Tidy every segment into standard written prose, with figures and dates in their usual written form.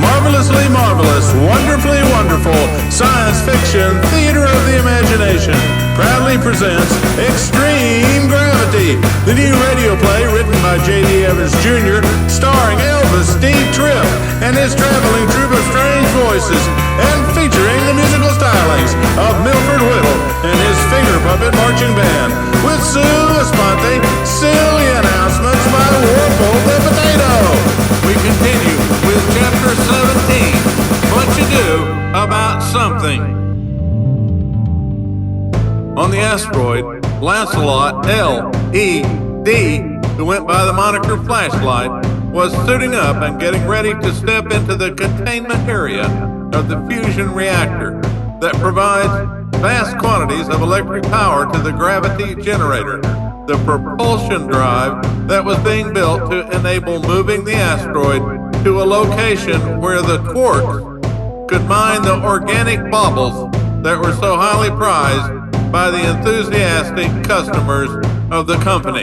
marvelously marvelous, wonderfully wonderful, science fiction, theater of the imagination, proudly presents Extreme Gravity, the new radio play written by J.D. Evans Jr., starring Elvis D. Tripp and his traveling troupe of strange voices, and featuring the musical stylings of Milford Whittle and his finger puppet marching band, with sua sponte, silly announcements by Warple the Potato. We continue with Chapter 17, What You Do About Something. On the asteroid, Lancelot L.E.D., who went by the moniker Flashlight, was suiting up and getting ready to step into the containment area of the fusion reactor that provides vast quantities of electric power to the gravity generator, the propulsion drive that was being built to enable moving the asteroid to a location where the quarks could mine the organic baubles that were so highly prized by the enthusiastic customers of the company.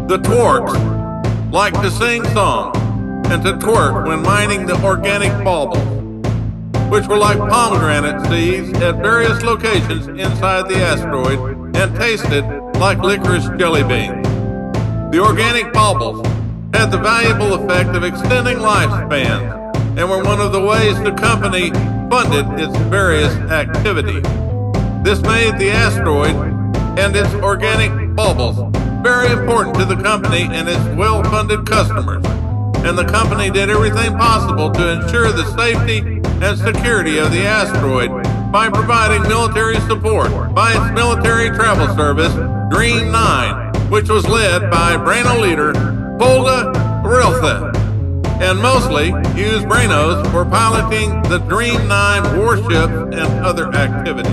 The Twarks like to sing songs and to twerk when mining the organic baubles, which were like pomegranate seeds at various locations inside the asteroid and tasted like licorice jelly beans. The organic baubles had the valuable effect of extending lifespans and were one of the ways the company funded its various activities. This made the asteroid and its organic baubles very important to the company and its well-funded customers, and the company did everything possible to ensure the safety and security of the asteroid by providing military support by its military travel service, Dream 9, which was led by Braino leader Polga Riltha, and mostly used Brainos for piloting the Dream 9 warships and other activities.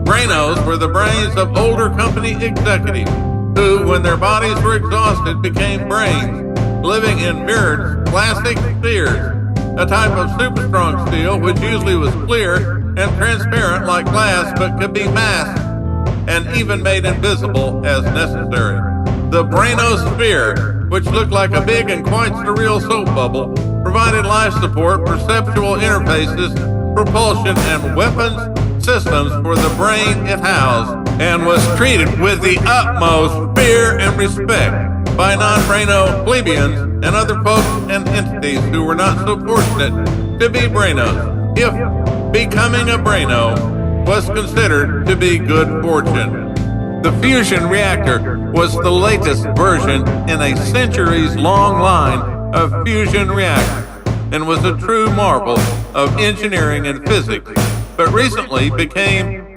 Brainos were the brains of older company executives who, when their bodies were exhausted, became brains, living in mirrored plastic spheres, a type of super strong steel which usually was clear and transparent like glass but could be masked and even made invisible as necessary. The Brainosphere, which looked like a big and quite surreal soap bubble, provided life support, perceptual interfaces, propulsion, and weapons systems for the brain it housed, and was treated with the utmost fear and respect by non-Braino plebeians and other folks and entities who were not so fortunate to be Brainos, if becoming a Braino was considered to be good fortune. The fusion reactor was the latest version in a centuries-long line of fusion reactors and was a true marvel of engineering and physics, but recently became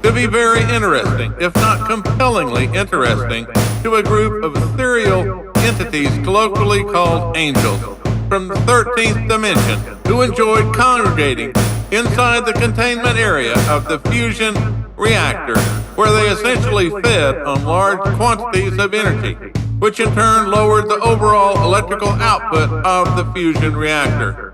to be very interesting, if not compellingly interesting, to a group of ethereal entities colloquially called angels from the 13th dimension who enjoyed congregating inside the containment area of the fusion reactor, where they essentially fed on large quantities of energy, which in turn lowered the overall electrical output of the fusion reactor.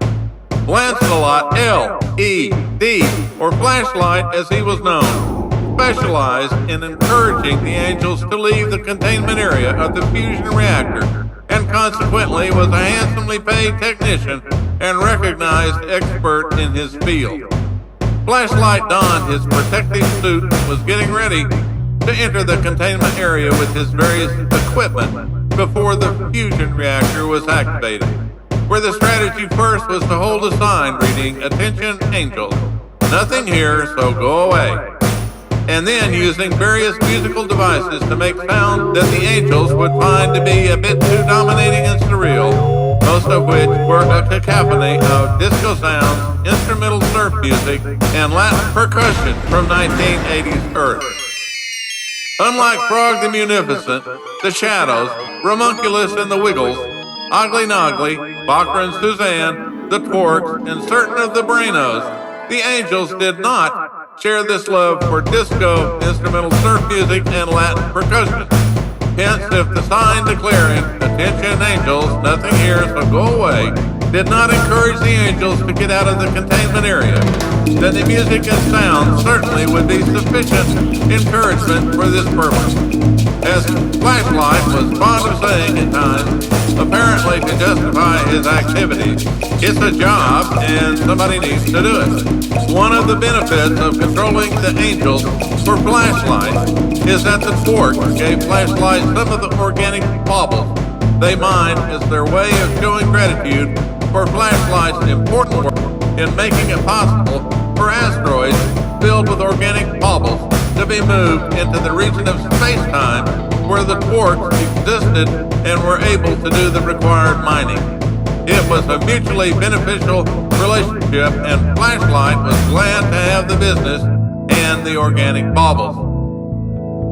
Lancelot L.E.D., or Flashlight as he was known, specialized in encouraging the angels to leave the containment area of the fusion reactor, and consequently was a handsomely paid technician and recognized expert in his field. Flashlight donned his protective suit and was getting ready to enter the containment area with his various equipment before the fusion reactor was activated, where the strategy first was to hold a sign reading, "Attention Angels, nothing here, so go away," and then using various musical devices to make sound that the angels would find to be a bit too dominating and surreal, most of which were a cacophony of disco sounds, instrumental surf music, and Latin percussion from 1980s Earth. Unlike Frog the Munificent, the Shadows, Ramunculus and the Wiggles, Ogly Noggly, Bakra and Suzanne, the Twarks, and certain of the Brainos, the angels did not share this love for disco, instrumental surf music, and Latin percussion. Hence, if the sign declaring, "Attention Angels, nothing here, so go away," did not encourage the angels to get out of the containment area, then the music and sound certainly would be sufficient encouragement for this purpose. As Flashlight was fond of saying at times, apparently to justify his his activities. It's a job, and somebody needs to do it. One of the benefits of controlling the angels for flashlights is that the Quark gave flashlights some of the organic baubles they mine as their way of showing gratitude for flashlights' important work in making it possible for asteroids filled with organic baubles to be moved into the region of space-time where the quarks existed and were able to do the required mining. It was a mutually beneficial relationship, and Flashlight was glad to have the business and the organic baubles.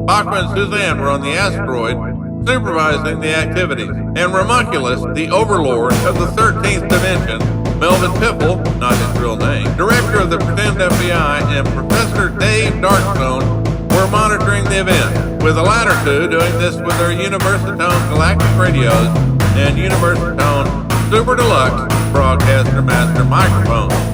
Aqua and Suzanne were on the asteroid supervising the activities, and Ramunculus, the overlord of the 13th dimension, Melvin Pipple, not his real name, director of the Pretend FBI, and Professor Dave Darkstone were monitoring the event, with the latter two doing this with their Universatone Galactic radios and Universatone Super Deluxe Broadcaster Master microphones.